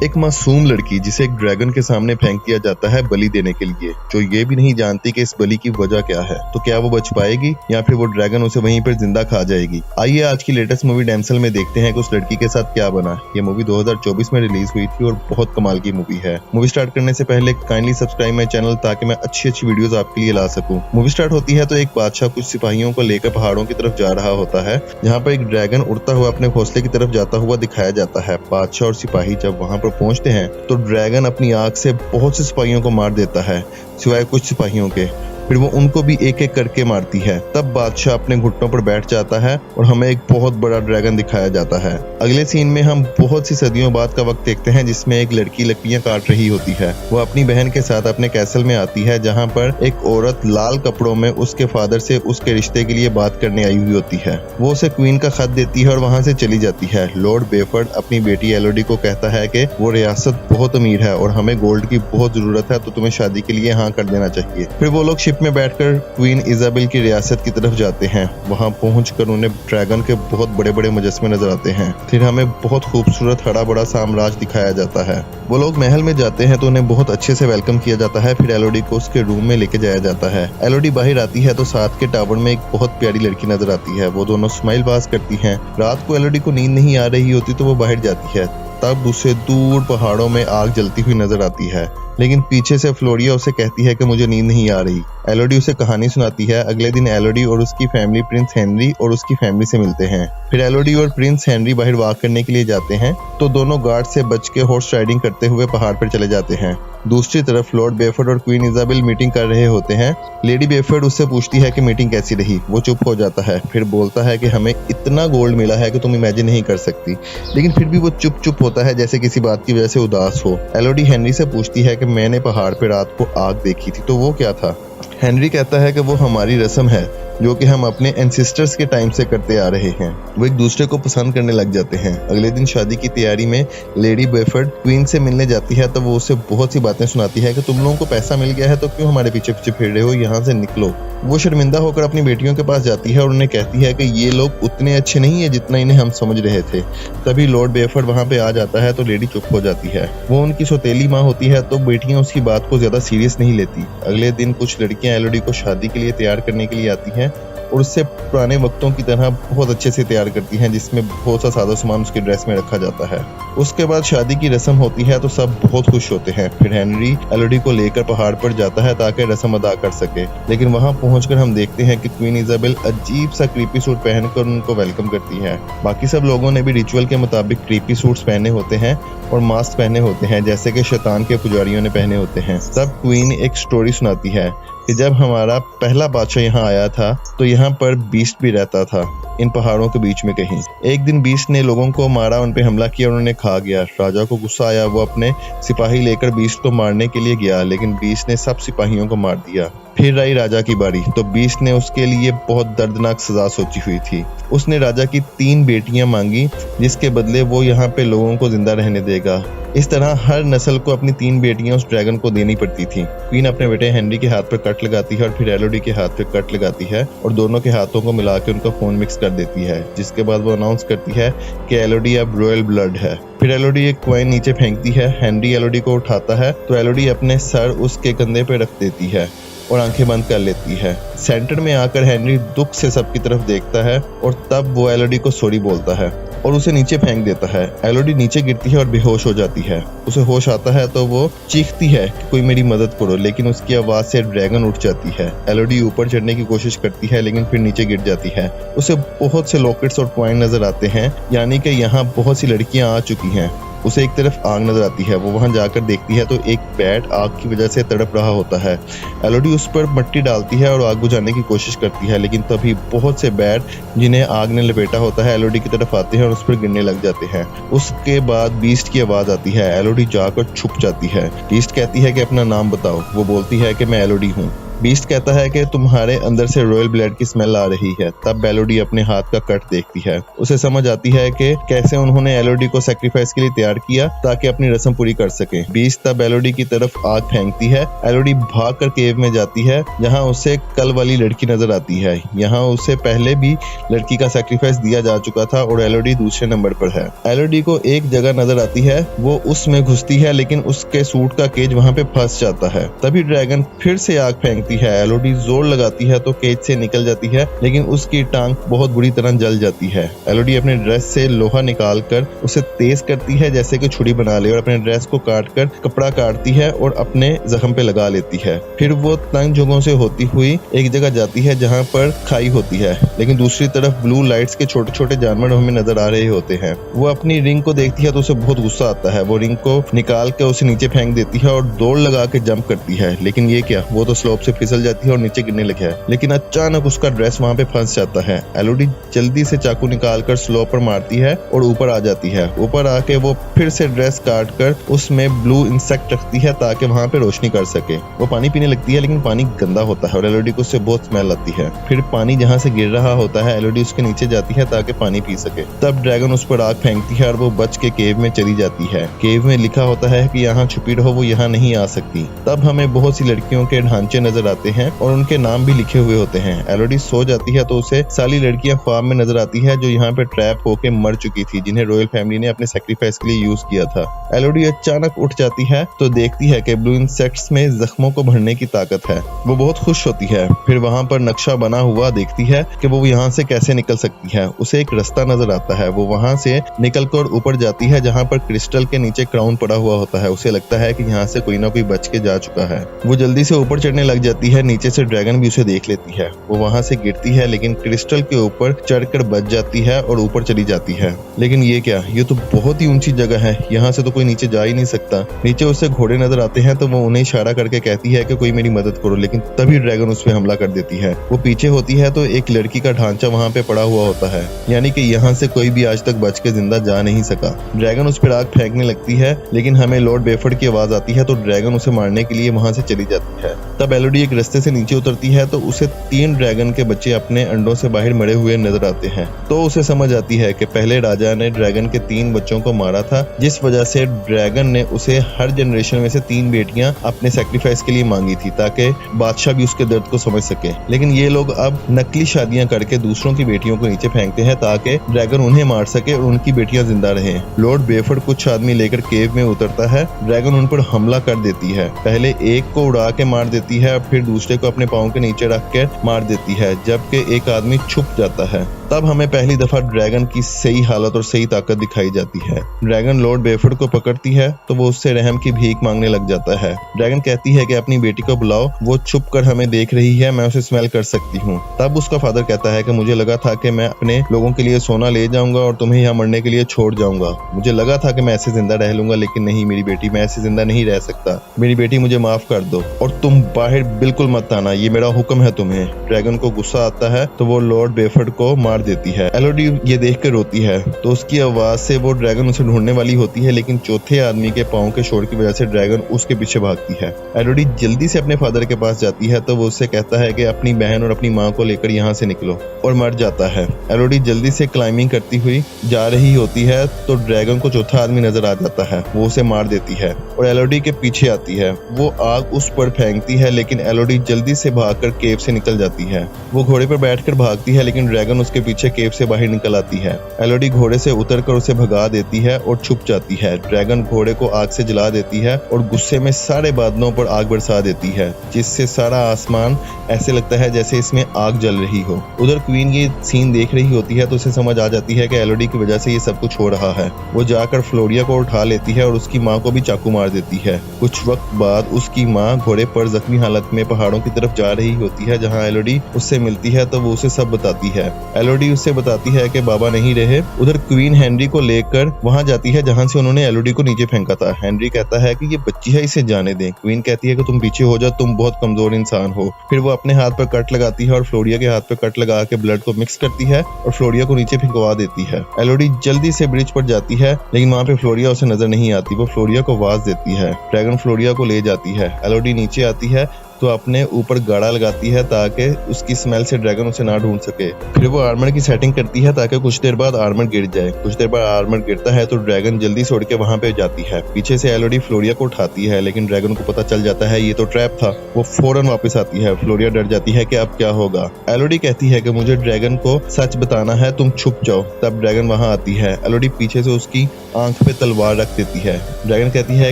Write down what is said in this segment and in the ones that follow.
एक मासूम लड़की जिसे एक ड्रैगन के सामने फेंक दिया जाता है बलि देने के लिए, जो ये भी नहीं जानती कि इस बलि की वजह क्या है। तो क्या वो बच पाएगी या फिर वो ड्रैगन उसे वहीं पर जिंदा खा जाएगी? आइए आज की लेटेस्ट मूवी डैमसेल में देखते हैं कि उस लड़की के साथ क्या बना। ये मूवी 2024 में रिलीज हुई थी और बहुत कमाल की मूवी है। मूवी स्टार्ट करने से पहले काइंडली सब्सक्राइब माई चैनल ताकि मैं अच्छी वीडियोस आपके लिए ला सकूं। मूवी स्टार्ट होती है तो एक बादशाह कुछ सिपाहियों को लेकर पहाड़ों की तरफ जा रहा होता है, जहाँ पर एक ड्रैगन उड़ता हुआ अपने घोंसले की तरफ जाता हुआ दिखाया जाता है। बादशाह और सिपाही जब वहाँ पर पहुँचते हैं तो ड्रैगन अपनी आग से बहुत से सिपाहियों को मार देता है, सिवाय कुछ सिपाहियों के। फिर वो उनको भी एक एक करके मारती है। तब बादशाह अपने घुटनों पर बैठ जाता है और हमें एक बहुत बड़ा ड्रैगन दिखाया जाता है। अगले सीन में हम बहुत सी सदियों बाद का वक्त देखते हैं, जिसमें एक लड़की लकड़ियां काट रही होती है। वो अपनी बहन के साथ अपने कैसल में आती है, जहां पर एक औरत लाल कपड़ों में उसके फादर से उसके रिश्ते के लिए बात करने आई हुई होती है। वो उसे क्वीन का खत देती है और वहां से चली जाती है। लॉर्ड बेफर्ड अपनी बेटी एलोडी को कहता है कि वो रियासत बहुत अमीर है और हमें गोल्ड की बहुत जरूरत है, तो तुम्हें शादी के लिए हाँ कर देना चाहिए। फिर वो लोग शिप में बैठकर क्वीन इजाबेल की रियासत की तरफ जाते हैं। वहां पहुंचकर उन्हें ड्रैगन के बहुत बड़े बड़े मुजस्मे नजर आते हैं। फिर हमें बहुत खूबसूरत हरा बड़ा साम्राज्य दिखाया जाता है। वो लोग महल में जाते हैं तो उन्हें बहुत अच्छे से वेलकम किया जाता है। फिर एलोडी को उसके रूम में लेके जाया जाता है। एलोडी बाहर आती है तो साथ के टावर में एक बहुत प्यारी लड़की नजर आती है। वो दोनों स्माइल बाज करती हैं। रात को एलोडी को नींद नहीं आ रही होती तो वो बाहर जाती है। तब उसे दूर पहाड़ों में आग जलती हुई नजर आती है, लेकिन पीछे से फ्लोरिया उसे कहती है कि मुझे नींद नहीं आ रही। एलोडी उसे कहानी सुनाती है। अगले दिन एलोडी और उसकी फैमिली प्रिंस हेनरी और उसकी फैमिली से मिलते हैं। फिर एलोडी और प्रिंस हेनरी बाहर वॉक करने के लिए जाते हैं तो दोनों गार्ड से बच के हॉर्स राइडिंग करते हुए पहाड़ पर चले जाते हैं। दूसरी तरफ लॉर्ड बेफर्ड और क्वीन इजाबेल मीटिंग कर रहे होते हैं। लेडी बेफर्ड उससे पूछती है कि मीटिंग कैसी रही। वो चुप हो जाता है, फिर बोलता है कि हमें इतना गोल्ड मिला है कि तुम इमेजिन नहीं कर सकती, लेकिन फिर भी वो चुप होता है जैसे किसी बात की वजह से उदास हो। एलोडी हेनरी से पूछती है कि मैंने पहाड़ पे रात को आग देखी थी, तो वो क्या था? हेनरी कहता है कि वो हमारी रस्म है जो कि हम अपने एंसेस्टर्स के टाइम से करते आ रहे हैं। वो एक दूसरे को पसंद करने लग जाते हैं। अगले दिन शादी की तैयारी में लेडी बेफर्ड क्वीन से मिलने जाती है तो वो उसे बहुत सी बातें सुनाती है कि तुम लोगों को पैसा मिल गया है तो क्यों हमारे पीछे पीछे फिर रहे हो, यहाँ से निकलो। वो शर्मिंदा होकर अपनी बेटियों के पास जाती है और उन्हें कहती है कि ये लोग उतने अच्छे नहीं है जितना इन्हें हम समझ रहे थे। तभी लॉर्ड बेफर्ड वहाँ पे आ जाता है तो लेडी चुप हो जाती है। वो उनकी सौतेली माँ होती है तो बेटियां उसकी बात को ज्यादा सीरियस नहीं लेती। अगले दिन कुछ लड़कियां एलोडी को शादी के लिए तैयार करने के लिए आती हैं और उससे पुराने वक्तों की तरह बहुत अच्छे से तैयार करती हैं, जिसमें बहुत सा सादा सामान उसके ड्रेस में रखा जाता है। उसके बाद शादी की रस्म होती है तो सब बहुत खुश होते हैं। फिर हेनरी एलोडी को लेकर पहाड़ पर जाता है ताकि रस्म अदा कर सके, लेकिन वहां पहुंचकर हम देखते हैं कि क्वीन इजाबेल अजीब सा क्रीपी सूट पहनकर उनको वेलकम करती है। बाकी सब लोगों ने भी रिचुअल के मुताबिक क्रीपी सूट्स पहने होते हैं और मास्क पहने होते हैं, जैसे कि शैतान के पुजारियों ने पहने होते हैं। तब क्वीन एक स्टोरी सुनाती है कि जब हमारा पहला बादशाह यहाँ आया था तो यहाँ पर बीस्ट भी रहता था, इन पहाड़ों के बीच में कहीं। एक दिन बीस्ट ने लोगों को मारा, उन पे हमला किया और उन्हें खा गया। राजा को गुस्सा आया, वो अपने सिपाही लेकर बीस्ट को मारने के लिए गया, लेकिन बीस्ट ने सब सिपाहियों को मार दिया। फिर आई राजा की बारी तो बीस्ट ने उसके लिए बहुत दर्दनाक सजा सोची हुई थी। उसने राजा की 3 बेटियां मांगी, जिसके बदले वो यहाँ पे लोगों को जिंदा रहने देगा। इस तरह हर नस्ल को अपनी 3 बेटियां उस ड्रैगन को देनी पड़ती थी। क्वीन अपने बेटे हेनरी के हाथ पर कट लगाती है और फिर एलोडी के हाथ पे कट लगाती है और दोनों के हाथों को मिला के उनका खून मिक्स कर देती है, जिसके बाद वो अनाउंस करती है कि एलोडी अब रॉयल ब्लड है। फिर एलोडी एक कॉइन नीचे फेंकती है। हेनरी एलोडी को उठाता है तो एलोडी अपने सर उसके कंधे पे रख देती है और आंखें बंद कर लेती है। सेंटर में आकर हेनरी दुख से सबकी तरफ देखता है और तब वो एलोडी को सॉरी बोलता है और उसे नीचे फेंक देता है। एलोडी नीचे गिरती है और बेहोश हो जाती है। उसे होश आता है तो वो चीखती है कि कोई मेरी मदद करो, लेकिन उसकी आवाज से ड्रैगन उठ जाती है। एलोडी ऊपर चढ़ने की कोशिश करती है लेकिन फिर नीचे गिर जाती है। उसे बहुत से लॉकेट्स और कॉइन नजर आते हैं, यानी कि यहाँ बहुत सी लड़कियां आ चुकी हैं। उसे एक तरफ आग नजर आती है। वो वहां जाकर देखती है तो एक बैट आग की वजह से तड़प रहा होता है। एलोडी उस पर मिट्टी डालती है और आग बुझाने की कोशिश करती है, लेकिन तभी बहुत से बैट जिन्हें आग ने लपेटा होता है एलोडी की तरफ आते हैं और उस पर गिरने लग जाते हैं। उसके बाद बीस्ट की आवाज आती है। एलोडी जाकर छुप जाती है। बीस्ट कहती है कि अपना नाम बताओ। वो बोलती है कि मैं एलोडी हूँ। बीस्ट कहता है कि तुम्हारे अंदर से रॉयल ब्लड की स्मेल आ रही है। तब एलोडी अपने हाथ का कट देखती है। उसे समझ आती है कि कैसे उन्होंने एलोडी को सैक्रिफाइस के लिए तैयार किया ताकि अपनी रस्म पूरी कर सके। बीस्ट तब एलोडी की तरफ आग फेंकती है। एलोडी भागकर केव में जाती है जहां उसे कल वाली लड़की नजर आती है। यहाँ उसे पहले भी लड़की का सैक्रिफाइस दिया जा चुका था और एलोडी दूसरे नंबर पर है। एलोडी को एक जगह नजर आती है, वो उसमें घुसती है लेकिन उसके सूट का केज वहां पे फंस जाता है। तभी ड्रैगन फिर से आग फेंकती है। एलोडी जोर लगाती है तो केज से निकल जाती है लेकिन उसकी टांग बहुत बुरी तरह जल जाती है। एलोडी अपने ड्रेस से लोहा निकालकर उसे तेज करती है जैसे कि छुरी बना ले और अपने ड्रेस को काटकर कपड़ा काटती है और अपने जख्म पे लगा लेती है। फिर वो तंग जगहों से होती हुई एक जगह जाती है जहाँ पर खाई होती है, लेकिन दूसरी तरफ ब्लू लाइट्स के छोटे छोटे जानवर हमें नजर आ रहे होते हैं। वो अपनी रिंग को देखती है तो उसे बहुत गुस्सा आता है। वो रिंग को निकाल के उसे नीचे फेंक देती है और दौड़ लगा के जंप करती है, लेकिन ये क्या, वो तो स्लोप से फिसल जाती है और नीचे गिरने लगे है। लेकिन अचानक उसका ड्रेस वहाँ पे फंस जाता है। एलोडी जल्दी से चाकू निकालकर स्लोप पर मारती है और ऊपर आ जाती है। ऊपर आके वो फिर से ड्रेस काट कर उसमें ब्लू इंसेक्ट रखती है ताकि वहाँ पे रोशनी कर सके। वो पानी पीने लगती है लेकिन पानी गंदा होता है और एलोडी को उससे बहुत स्मेल आती है। फिर पानी जहाँ से गिर रहा होता है एलोडी उसके नीचे जाती है ताकि पानी पी सके। तब ड्रैगन उस पर आग फेंकती है और वो बच के केव में चली जाती है। केव में लिखा होता है कि यहाँ छुपी रहो, वो यहाँ नहीं आ सकती। तब हमें बहुत सी लड़कियों के ढांचे नजर आते हैं और उनके नाम भी लिखे हुए होते हैं। एलोडी सो जाती है तो उसे सारी लड़कियां ख्वाब में नजर आती है जो यहाँ पे ट्रैप होके मर चुकी थी, जिन्हें रॉयल फैमिली ने अपने सैक्रिफाइस के लिए यूज किया था। एलोडी अचानक उठ जाती है तो देखती है कि ब्लू इंसेक्ट्स में जख्मों को भरने की ताकत है। वो बहुत खुश होती है। फिर वहाँ पर नक्शा बना हुआ देखती है कि वो यहाँ से कैसे निकल सकती है। उसे एक रास्ता नजर आता है। वो वहाँ से निकलकर ऊपर जाती है जहाँ पर क्रिस्टल के नीचे क्राउन पड़ा हुआ होता है। उसे लगता है कि यहाँ से कोई ना कोई बच के जा चुका है। वो जल्दी से ऊपर चढ़ने लग जाती है। नीचे से ड्रैगन भी उसे देख लेती है। वो वहाँ से गिरती है लेकिन क्रिस्टल के ऊपर चढ़कर बच जाती है और ऊपर चली जाती है। लेकिन ये क्या, ये तो बहुत ही ऊंची जगह है, यहाँ से तो कोई नीचे जा ही नहीं सकता। नीचे उसे घोड़े नजर आते हैं तो वो उन्हें इशारा करके कहती है कि कोई मेरी मदद करो, लेकिन तभी ड्रैगन उस पर हमला कर देती है। वो पीछे होती है तो एक लड़की का ढांचा वहाँ पे पड़ा हुआ होता है, यानी कि यहाँ से कोई भी आज तक बच के जिंदा जा नहीं सका। ड्रैगन उस पर आग फेंकने लगती है लेकिन हमें लॉर्ड बेफर्ड की आवाज आती है तो ड्रैगन उसे मारने के लिए वहाँ से चली जाती है। तब एलोडी एक रास्ते से नीचे उतरती है तो उसे 3 ड्रैगन के बच्चे अपने अंडों से बाहर मरे हुए नजर आते हैं। तो उसे समझ आती है कि पहले राजा ने ड्रैगन के 3 बच्चों को मारा था, जिस वजह से ड्रैगन ने उसे हर जनरेशन में से 3 बेटियां अपने सैक्रिफाइस के लिए मांगी थी ताकि बादशाह भी उसके दर्द को समझ सके। लेकिन ये लोग अब नकली शादियां करके दूसरों की बेटियों को नीचे फेंकते हैं ताकि ड्रैगन उन्हें मार सके और उनकी बेटियां जिंदा रहें। लॉर्ड बेफर्ड कुछ आदमी लेकर केव में उतरता है। ड्रैगन उन पर हमला कर देती है। पहले एक को उड़ा के मार देती है, फिर दूसरे को अपने पाँव के नीचे रख के मार देती है, जबकि एक आदमी छुप जाता है। तब हमें पहली दफा ड्रैगन की सही हालत और सही ताकत दिखाई जाती है। ड्रैगन लॉर्ड बेफर्ड को पकड़ती है तो वो उससे रहम की भीख मांगने लग जाता है। ड्रैगन कहती है कि अपनी बेटी को बुलाओ, वो छुप कर हमें देख रही है, मैं उसे स्मेल कर सकती हूँ। तब उसका फादर कहता है कि मुझे लगा था कि मैं अपने लोगों के लिए सोना ले जाऊंगा और तुम्हें यहाँ मरने के लिए छोड़ जाऊंगा। मुझे लगा था कि मैं ऐसे जिंदा रह लूंगा, लेकिन नहीं मेरी बेटी, मैं ऐसे जिंदा नहीं रह सकता। मेरी बेटी मुझे माफ कर दो और तुम बाहर बिल्कुल मत आना, ये मेरा हुक्म है तुम्हें। ड्रैगन को गुस्सा आता है तो वो लॉर्ड बेफर्ड को मार देती है। एलोडी ये देख कर रोती है तो उसकी आवाज से वो ड्रैगन उसे ढूंढने वाली होती है, लेकिन चौथे आदमी के पाँव के शोर की वजह से ड्रैगन उसके पीछे भागती है। एलोडी जल्दी से अपने फादर के पास जाती है तो वो उससे कहता है कि अपनी बहन और अपनी माँ को लेकर यहाँ से निकलो, और मर जाता है। एलोडी जल्दी से क्लाइंबिंग करती हुई जा रही होती है तो ड्रैगन को चौथा आदमी नजर आ जाता है। वो उसे मार देती है और एलोडी के पीछे आती है। वो आग उस पर फेंकती है लेकिन एलोडी जल्दी से भागकर केव से निकल जाती है। वो घोड़े पर बैठकर भागती है लेकिन ड्रैगन उसके पीछे केव से बाहर निकल आती है। एलोडी घोड़े से उतरकर उसे भगा देती है और छुप जाती है। ड्रैगन घोड़े को आग से जला देती है और गुस्से में सारे बादलों पर आग बरसा देती है, जिससे सारा आसमान ऐसे लगता है जैसे इसमें आग जल रही हो। उधर क्वीन ये सीन देख रही होती है तो उसे समझ आ जाती है कि एलोडी की वजह से ये सब कुछ हो रहा है। वो जाकर फ्लोरिया को उठा लेती है और उसकी माँ को भी चाकू मार देती है। कुछ वक्त बाद उसकी माँ घोड़े पर जख्मी हालत में पहाड़ों की तरफ जा रही होती है जहाँ एलोडी उससे मिलती है तो वो उसे सब बताती है। एलोडी उससे बताती है कि बाबा नहीं रहे। उधर क्वीन हेनरी को लेकर वहाँ जाती है जहाँ से उन्होंने एलोडी को नीचे फेंका था। हेनरी कहता है कि ये बच्ची है, इसे जाने दें। क्वीन कहती है कि तुम पीछे हो जाओ, तुम बहुत कमजोर इंसान हो। फिर वो अपने हाथ पर कट लगाती है और फ्लोरिया के हाथ पर कट लगा के ब्लड को मिक्स करती है और फ्लोरिया को नीचे फेंकवा देती है। एलोडी जल्दी से ब्रिज पर जाती है लेकिन वहाँ पे फ्लोरिया उसे नजर नहीं आती। वो फ्लोरिया को आवाज देती है। ड्रैगन फ्लोरिया को ले जाती है। एलोडी नीचे आती है तो अपने ऊपर गाड़ा लगाती है ताकि उसकी स्मेल से ड्रैगन उसे ना ढूंढ सके। फिर वो आर्मर की सेटिंग करती है ताकि कुछ देर बाद आर्मर गिर जाए। कुछ देर बाद आर्मर गिरता है तो ड्रैगन जल्दी से उड़ के वहां पे जाती है। पीछे से एलोडी फ्लोरिया को उठाती है, लेकिन ड्रैगन को पता चल जाता है ये तो ट्रैप था। वो फौरन वापस आती है। फ्लोरिया डर जाती है कि अब क्या होगा। एलोडी कहती है कि मुझे ड्रैगन को सच बताना है, तुम छुप जाओ। तब ड्रैगन वहां आती है। एलोडी पीछे से उसकी आंख पे तलवार रख देती है। ड्रैगन कहती है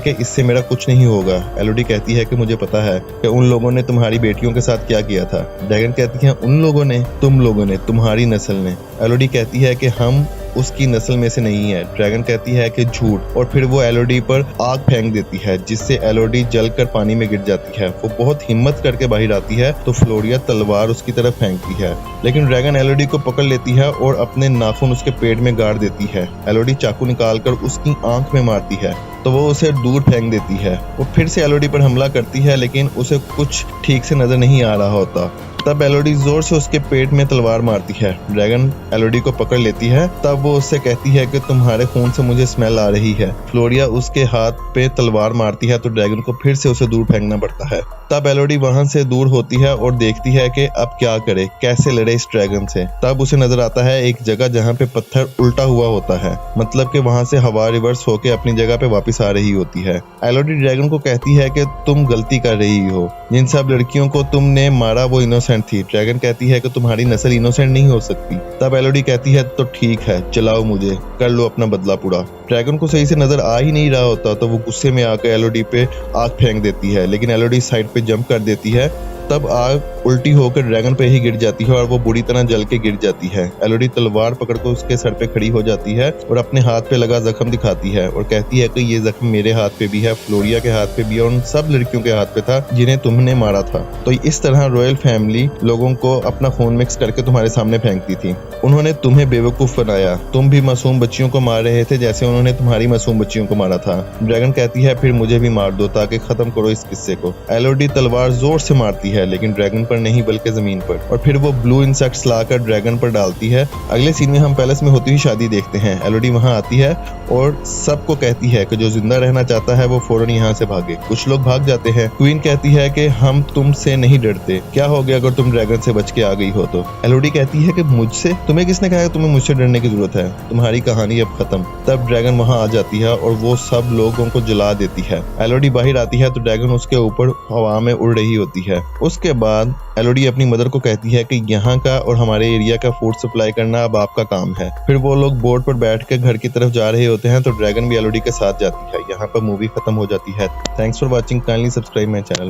कि इससे मेरा कुछ नहीं होगा। एलोडी कहती है कि मुझे पता है कि उन लोगों ने तुम्हारी बेटियों के साथ क्या किया था। ड्रैगन कहती है उन लोगों ने, तुम लोगों ने, तुम्हारी नस्ल ने। एलोडी कहती है कि हम उसकी नस्ल में से नहीं है। ड्रैगन कहती है कि झूठ, और फिर वो एलोडी पर आग फेंक देती है जिससे एलोडी जलकर पानी में गिर जाती है। वो बहुत हिम्मत करके बाहर आती है तो फ्लोरिया तलवार उसकी तरफ फेंकती है, लेकिन ड्रैगन एलोडी को पकड़ लेती है और अपने नाखून उसके पेट में गाड़ देती है। एलोडी चाकू निकालकर उसकी आंख में मारती है तो वो उसे दूर फेंक देती है। वो फिर से एलोडी पर हमला करती है, लेकिन उसे कुछ ठीक से नजर नहीं आ रहा होता। तब एलोडी जोर से उसके पेट में तलवार मारती है। ड्रैगन एलोडी को पकड़ लेती है। तब वो उससे कहती है कि तुम्हारे खून से मुझे स्मेल आ रही है। फ्लोरिया उसके हाथ पे तलवार मारती है तो ड्रैगन को फिर से उसे दूर फेंकना पड़ता है। तब एलोडी वहां से दूर होती है और देखती है कि अब क्या करे, कैसे लड़े इस ड्रैगन से। तब उसे नजर आता है एक जगह जहाँ पे पत्थर उल्टा हुआ होता है, मतलब कि वहां से हवा रिवर्स होके अपनी जगह पे वापस आ रही होती है। एलोडी ड्रैगन को कहती है कि तुम गलती कर रही हो, जिन सब लड़कियों को तुमने मारा वो इनोसेंट थी। ड्रैगन कहती है कि तुम्हारी नस्ल इनोसेंट नहीं हो सकती। तब एलोडी कहती है तो ठीक है, चलाओ मुझे, कर लो अपना बदला पूरा। ड्रैगन को सही से नजर आ ही नहीं रहा होता तो वो गुस्से में आकर एलोडी पे आग फेंक देती है, लेकिन एलोडी साइड पे जंप कर देती है। तब आग उल्टी होकर ड्रैगन पे ही गिर जाती है और वो बुरी तरह जल के गिर जाती है। एलोडी तलवार पकड़कर उसके सर पे खड़ी हो जाती है और अपने हाथ पे लगा जख्म दिखाती है और कहती है कि ये जख्म मेरे हाथ पे भी है, फ्लोरिया के हाथ पे भी है और उन सब लड़कियों के हाथ पे था जिन्हें तुमने मारा था। तो इस तरह रॉयल फैमिली लोगों को अपना खून मिक्स करके तुम्हारे सामने फेंकती थी। उन्होंने तुम्हें बेवकूफ बनाया, तुम भी मासूम बच्चियों को मार रहे थे जैसे उन्होंने तुम्हारी मासूम बच्चियों को मारा था। ड्रैगन कहती है फिर मुझे भी मार दो ताकि खत्म करो इस किस्से को। एलोडी तलवार जोर से मारती है, लेकिन ड्रैगन पर नहीं बल्कि जमीन पर, और फिर वो ब्लू इंसेक्ट्स लाकर ड्रैगन पर डालती है। अगले सीन में हम पैलेस में होती हुई शादी देखते हैं। एलोडी वहां आती है और सबको कहती है कि जो जिंदा रहना चाहता है वो फौरन यहाँ से भागे। कुछ लोग भाग जाते हैं। क्वीन कहती है कि हम तुमसे नहीं डरते, क्या हो गया अगर तुम ड्रैगन से बच के आ गई हो तो। एलोडी कहती है कि मुझसे? तुम्हें किसने कहा तुम्हें मुझसे डरने की जरूरत है, तुम्हारी कहानी अब खत्म। तब ड्रैगन वहां आ जाती है और वो सब लोगों को जला देती है। एलोडी बाहर आती है तो ड्रैगन उसके ऊपर हवा में उड़ रही होती है। उसके बाद एलोडी अपनी मदर को कहती है कि यहाँ का और हमारे एरिया का फूड सप्लाई करना अब आपका काम है। फिर वो लोग बोट पर बैठ के घर की तरफ जा रहे होते हैं तो ड्रैगन भी एलोडी के साथ जाती है। यहाँ पर मूवी खत्म हो जाती है। Thanks for watching, kindly subscribe my channel.